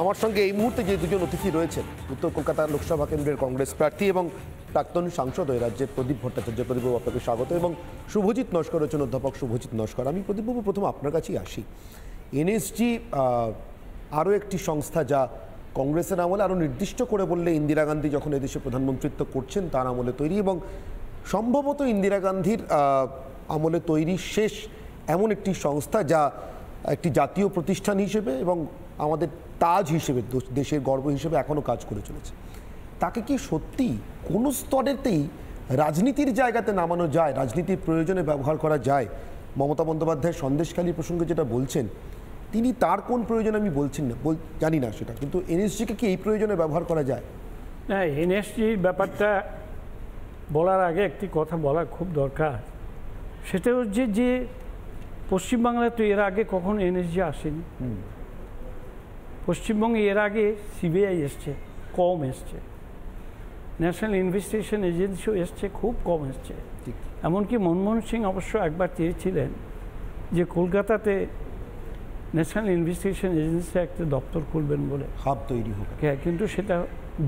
আমার সঙ্গে এই মুহূর্তে যে দুজন অতিথি রয়েছেন, উত্তর কলকাতা লোকসভা কেন্দ্রের কংগ্রেস প্রার্থী এবং প্রাক্তন সাংসদ ওই রাজ্যের প্রদীপ ভট্টাচার্য। প্রদীপবাবু, আপনাকে স্বাগত। এবং শুভজিৎ নস্কর রয়েছেন, অধ্যাপক শুভজিৎ নস্কর। আমি প্রদীপবাবু প্রথম আপনার কাছেই আসি। এনএসজি আরও একটি সংস্থা যা কংগ্রেসের আমলে, আরও নির্দিষ্ট করে বললে ইন্দিরা গান্ধী যখন এদেশে প্রধানমন্ত্রিত্ব করছেন তার আমলে তৈরি, এবং সম্ভবত ইন্দিরা গান্ধীর আমলে তৈরি শেষ এমন একটি সংস্থা যা একটি জাতীয় প্রতিষ্ঠান হিসেবে এবং আমাদের তাজ হিসেবে, দেশের গর্ব হিসেবে এখনও কাজ করে চলেছে। তাকে কি সত্যি কোনো স্তরেতেই রাজনীতির জায়গাতে নামানো যায়, রাজনীতির প্রয়োজনে ব্যবহার করা যায়? মমতা বন্দ্যোপাধ্যায় সন্দেশখালী প্রসঙ্গে যেটা বলছেন, তিনি তার কোন প্রয়োজনে আমি বলছেন না, জানি না সেটা, কিন্তু এনএসজিকে কি এই প্রয়োজনে ব্যবহার করা যায়? না, এনএসজি ব্যাপারটা বলার আগে একটি কথা বলা খুব দরকার। সেটা হচ্ছে যে পশ্চিমবাংলায় তো এর আগে কখনো এনএসজি আসেনি। পশ্চিমবঙ্গে এর আগে সিবিআই এসছে, কম এসছে। ন্যাশনাল ইনভেস্টিগেশন এজেন্সিও এসছে, খুব কম এসছে। এমনকি মনমোহন সিং অবশ্য একবার চেয়েছিলেন যে কলকাতাতে ন্যাশনাল ইনভেস্টিগেশন এজেন্সি একটা দপ্তর খুলবেন বলে, হাব তৈরি হোক। হ্যাঁ, কিন্তু সেটা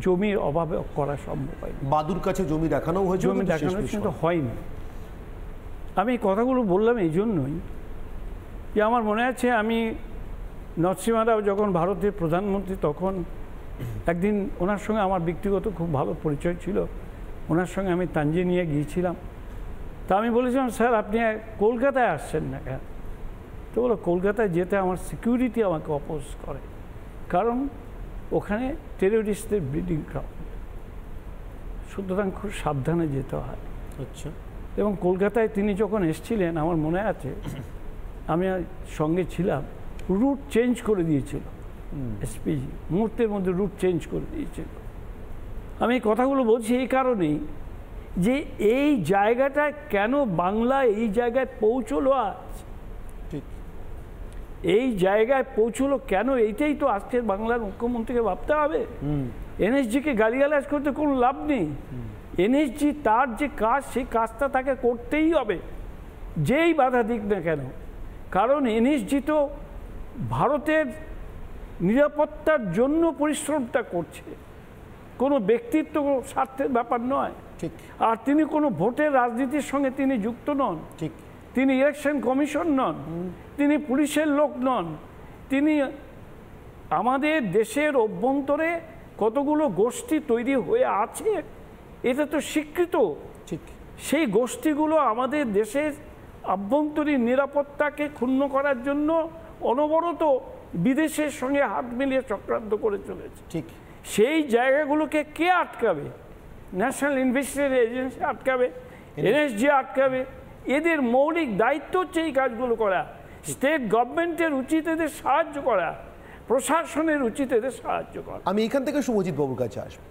জমির অভাবে করা সম্ভব হয়নি। বাদুর কাছে জমি দেখানো হয়েছে, জমি দেখানো কিন্তু হয়নি। আমি এই কথাগুলো বললাম এই জন্যই যে আমার মনে আছে আমি নরসিমা রাও যখন ভারতের প্রধানমন্ত্রী, তখন একদিন ওনার সঙ্গে আমার ব্যক্তিগত খুব ভালো পরিচয় ছিল। ওনার সঙ্গে আমি তানজানিয়া গিয়েছিলাম। তা আমি বলেছিলাম, স্যার আপনি কলকাতায় আসছেন না কেন? তো বলো, কলকাতায় যেতে আমার সিকিউরিটি আমাকে অপোজ করে, কারণ ওখানে টেররিস্টদের ব্রিডিং গ্রাউন্ড, সুতরাং খুব সাবধানে যেতে হয়। আচ্ছা। এবং কলকাতায় তিনি যখন এসেছিলেন, আমার মনে আছে আমি সঙ্গে ছিলাম, রুট চেঞ্জ করে দিয়েছিল এসপিজি, মুহূর্তের মধ্যে রুট চেঞ্জ করে দিয়েছিল। আমি এই কথাগুলো বলছি এই কারণেই যে এই জায়গাটা কেন বাংলা এই জায়গায় পৌঁছলো, আজ এই জায়গায় পৌঁছলো কেন, এইটাই তো আজকের বাংলার মুখ্যমন্ত্রীকে ভাবতে হবে। এনএসজিকে গালিগালাজ করতে কোনো লাভ নেই। এনএসজি তার যে কাজ, সেই কাজটা তাকে করতেই হবে, যেই বাধা দিক না কেন। কারণ এনএসজি তো ভারতের নিরাপত্তার জন্য পরিশ্রমটা করছে, কোনো ব্যক্তিত্ব স্বার্থের ব্যাপার নয়। ঠিক। আর তিনি কোনো ভোটের রাজনীতির সঙ্গে তিনি যুক্ত নন। ঠিক। তিনি ইলেকশন কমিশন নন, তিনি পুলিশের লোক নন। তিনি আমাদের দেশের অভ্যন্তরে কতগুলো গোষ্ঠী তৈরি হয়ে আছে, এটা তো স্বীকৃত। ঠিক। সেই গোষ্ঠীগুলো আমাদের দেশের আভ্যন্তরীণ নিরাপত্তাকে ক্ষুণ্ণ করার জন্য অনবরত বিদেশের সঙ্গে হাত মিলিয়ে চক্রান্ত করে চলেছে। ঠিক। সেই জায়গাগুলোকে কে আটকাবে? ন্যাশনাল ইনভেস্টিগেশন এজেন্সি আটকাবে, এনএসজি আটকাবে। এদের মৌলিক দায়িত্ব হচ্ছে এই কাজগুলো করা। স্টেট গভর্নমেন্টের উচিত এদের সাহায্য করা, প্রশাসনের উচিত এদের সাহায্য করা। আমি এখান থেকে সুমজিৎ বাবুর কাছে আসবো।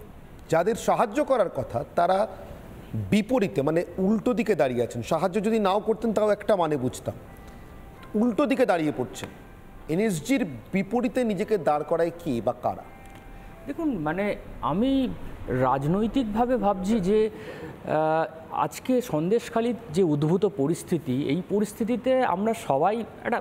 যাদের সাহায্য করার কথা তারা বিপরীতে, মানে উল্টো দিকে দাঁড়িয়ে আছেন। সাহায্য যদি নাও করতেন তাও একটা মানে বুঝতাম, উল্টো দিকে দাঁড়িয়ে পড়ছেন। এনএসজির বিপরীতে নিজেকে দাঁড় করায় কি বা কারা? দেখুন, মানে আমি রাজনৈতিকভাবে ভাবছি যে আজকে সন্দেশখালীর যে উদ্ভূত পরিস্থিতি, এই পরিস্থিতিতে আমরা সবাই একটা,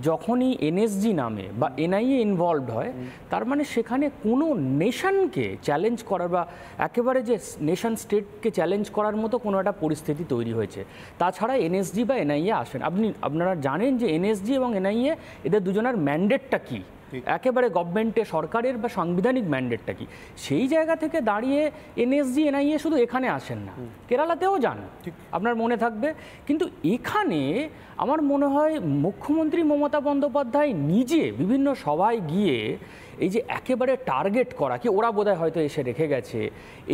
যখনই এনএসজি নামে বা এনআইএ ইনভলভড হয়, তার মানে সেখানে কোনো নেশনকে চ্যালেঞ্জ করার বা একেবারে যে নেশন স্টেটকে চ্যালেঞ্জ করার মতো কোনো একটা পরিস্থিতি তৈরি হয়েছে। তাছাড়া এনএসজি বা এনআইএ আসেন, আপনারা জানেন যে এনএসজি এবং এনআইএ এদের দুজনের ম্যান্ডেটটা কী, একেবারে গভর্নমেন্টের, সরকারের বা সাংবিধানিক ম্যান্ডেটটা কি। সেই জায়গা থেকে দাঁড়িয়ে এনএসজি এনআইএ শুধু এখানে আসেন না, কেরালাতেও যান, আপনার মনে থাকবে। কিন্তু এখানে আমার মনে হয় মুখ্যমন্ত্রী মমতা বন্দ্যোপাধ্যায় নিজে বিভিন্ন সভায় গিয়ে এই যে একেবারে টার্গেট করা, কি ওরা বোধহয় হয়তো এসে রেখে গেছে,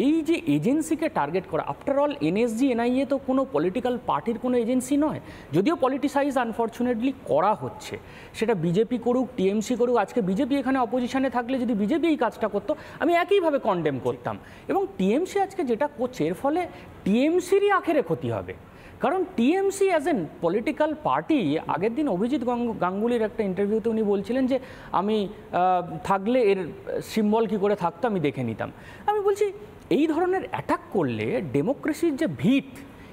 এই যে এজেন্সিকে টার্গেট করা। আফটার অল এনএসজি এনআইএ তো কোনো পলিটিক্যাল পার্টির কোনো এজেন্সি নয়, যদিও পলিটিসাইজ আনফর্চুনেটলি করা হচ্ছে। সেটা বিজেপি করুক, টিএমসি করুক। আজকে বিজেপি এখানে অপোজিশনে থাকলে যদি বিজেপি এই কাজটা করতো, আমি একইভাবে কন্ডেম করতাম। এবং টিএমসি আজকে যেটা করছে, এর ফলে টিএমসিরই আখেরে ক্ষতি হবে। কারণ TMC as an political party, আগের দিন অভিজিৎ গাঙ্গুলির একটা ইন্টারভিউতে উনি বলছিলেন যে আমি থাকলে এর সিম্বল কী করে থাকতো আমি দেখে নিতাম। আমি বলছি, এই ধরনের অ্যাটাক করলে ডেমোক্রেসির যে ভিত,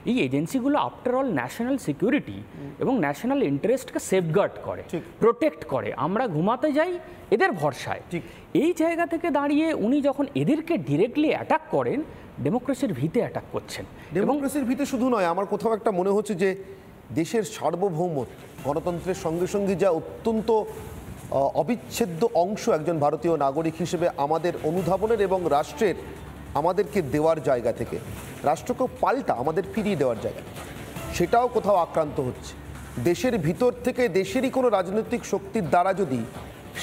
এই এজেন্সিগুলো আফটার অল ন্যাশনাল সিকিউরিটি এবং ন্যাশনাল ইন্টারেস্টকে সেফগার্ড করে, প্রোটেক্ট করে। আমরা ঘুমাতে যাই এদের ভরসায়। এই জায়গা থেকে দাঁড়িয়ে উনি যখন এদেরকে ডিরেক্টলি অ্যাটাক করেন, ডেমোক্রেসির ভিতে অ্যাটাক করছেন। ডেমোক্রেসির ভিতে শুধু নয়, আমার কোথাও একটা মনে হচ্ছে যে দেশের সার্বভৌমত্ব, গণতন্ত্রের সঙ্গে সঙ্গে যা অত্যন্ত অবিচ্ছেদ্য অংশ একজন ভারতীয় নাগরিক হিসেবে আমাদের অনুধাবনের এবং রাষ্ট্রের আমাদেরকে দেওয়ার জায়গা থেকে রাষ্ট্রকে পাল্টা আমাদের ফিরিয়ে দেওয়ার জায়গা, সেটাও কোথাও আক্রান্ত হচ্ছে। দেশের ভিতর থেকে দেশেরই কোনো রাজনৈতিক শক্তির দ্বারা যদি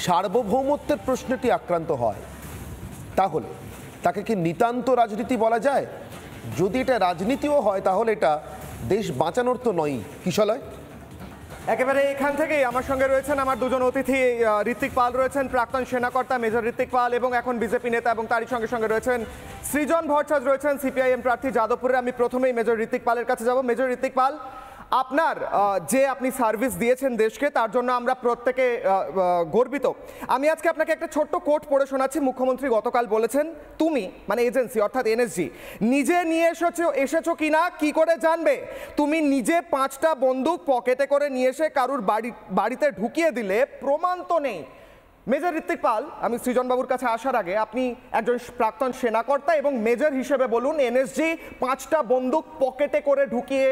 সার্বভৌমত্বের প্রশ্নটি আক্রান্ত হয়, তাহলে তাকে কি নিতান্ত রাজনীতি বলা যায়? যদি এটা রাজনীতিও হয় তাহলে এটা দেশ বাঁচানোর তো নয়। কিশলয়, একেবারে এখান থেকেই আমার সঙ্গে রয়েছেন আমার দুজন অতিথি। ঋত্বিক পাল রয়েছেন, প্রাক্তন সেনাকর্তা মেজর ঋত্বিক পাল, এবং এখন বিজেপি নেতা, এবং তারই সঙ্গে সঙ্গে রয়েছেন সৃজন ভট্টাচার্য রয়েছেন, সিপিআইএম প্রার্থী যাদবপুরে। আমি প্রথমেই মেজর ঋত্বিক পালের কাছে যাব। মেজর ঋত্বিক পাল, আপনার যে আপনি সার্ভিস দিয়েছেন দেশকে, তার জন্য আমরা প্রত্যেকে গর্বিত। আমি আজকে আপনাকে একটা ছোট্ট কোট পড়ে শোনাচ্ছি। মুখ্যমন্ত্রী গতকাল বলেছেন, তুমি মানে এজেন্সি অর্থাৎ এনএসজি নিজে নিয়ে এসেছো কিনা কি করে জানবে? তুমি নিজে 5টা বন্দুক পকেটে করে নিয়ে এসে কারুর বাড়িতে ঢুকিয়ে দিলে প্রমাণ তো নেই। মেজর ঋত্বিক পাল, আমি সৃজনবাবুর কাছে আসার আগে আপনি একজন প্রাক্তন সেনাকর্তা এবং মেজর হিসেবে বলুন, এনএসজি 5টা বন্দুক পকেটে করে ঢুকিয়ে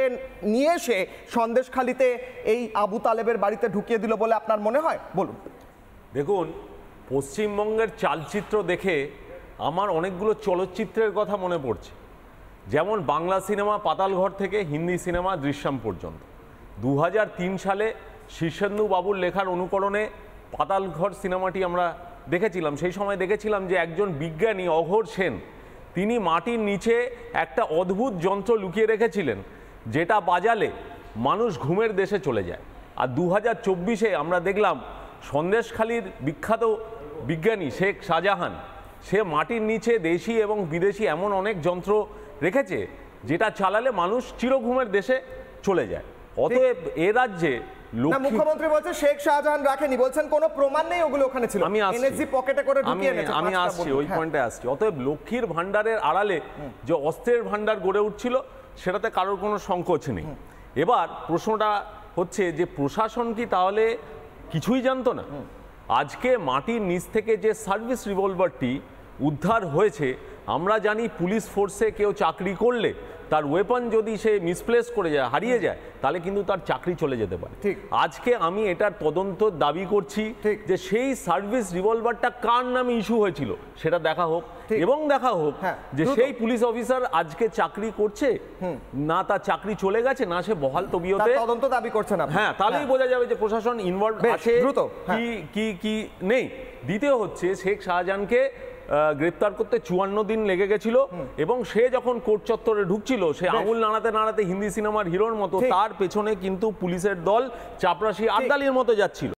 নিয়ে এসে সন্দেশখালিতে এই আবু তালেবের বাড়িতে ঢুকিয়ে দিল বলে আপনার মনে হয়? বলুন। দেখুন, পশ্চিমবঙ্গের চালচিত্র দেখে আমার অনেকগুলো চলচ্চিত্রের কথা মনে পড়ছে। যেমন বাংলা সিনেমা পাতালঘর থেকে হিন্দি সিনেমা দৃশ্যম পর্যন্ত। 2003 সালে শীর্ষেন্দু বাবুর লেখার অনুকরণে পাতালঘর সিনেমাটি আমরা দেখেছিলাম। সেই সময় দেখেছিলাম যে একজন বিজ্ঞানী অঘোর সেন, তিনি মাটির নিচে একটা অদ্ভুত যন্ত্র লুকিয়ে রেখেছিলেন, যেটা বাজালে মানুষ ঘুমের দেশে চলে যায়। আর 2024-এ আমরা দেখলাম সন্দেশখালির বিখ্যাত বিজ্ঞানী শেখ শাহজাহান, সে মাটির নিচে দেশি এবং বিদেশি এমন অনেক যন্ত্র রেখেছে যেটা চালালে মানুষ চিরঘুমের দেশে চলে যায়। অতএব এ রাজ্যে মুখ্যমন্ত্রী বলছে শেখ শাহজাহান রাখেনি, বলছেন কোনো প্রমাণ নেই ওগুলো ওখানে ছিল। এনএসজি পকেটে করে ঢুকিয়ে এনেছে। আমি আসছি ওই পয়েন্টে আসছি। অতএব লক্ষ্মীর ভান্ডারের আড়ালে যে অস্ত্রের ভান্ডার গড়ে উঠছিল সেটাতে কারোর কোনো সংকোচ নেই। এবার প্রশ্নটা হচ্ছে যে প্রশাসন কি তাহলে কিছুই জানতো না? আজকে মাটির নিচ থেকে যে সার্ভিস রিভলভারটি উদ্ধার হয়েছে, আমরা জানি পুলিশ ফোর্সে কেউ চাকরি করলে তার ওয়েপন যদি সে মিসপ্লেস করে যায়, হারিয়ে যায়, তাহলে কিন্তু তার চাকরি চলে যেতে পারে। আজকে আমি এটার তদন্ত দাবি করছি যে সেই সার্ভিস রিভলভারটা কার নামে ইস্যু হয়েছিল সেটা দেখা হোক, এবং দেখা হোক যে সেই পুলিশ অফিসার আজকে চাকরি করছে না তার চাকরি চলে গেছে, না সে বহাল তবিয়তে তদন্ত দাবি করছেন। হ্যাঁ, তাহলেই বোঝা যাবে যে প্রশাসন ইনভলভ আছে কি নেই। দ্বিতীয় হচ্ছে, শেখ শাহজাহানকে গ্রেপ্তার করতে 54 দিন লেগে গেছিল, এবং সে যখন কোর্ট চত্বরে ঢুকছিল সে আঙুল নাড়াতে নাড়াতে হিন্দি সিনেমার হিরোর মতো তার পেছনে কিন্তু পুলিশের দল চাপরাশি আড্ডালির মতো যাচ্ছিল।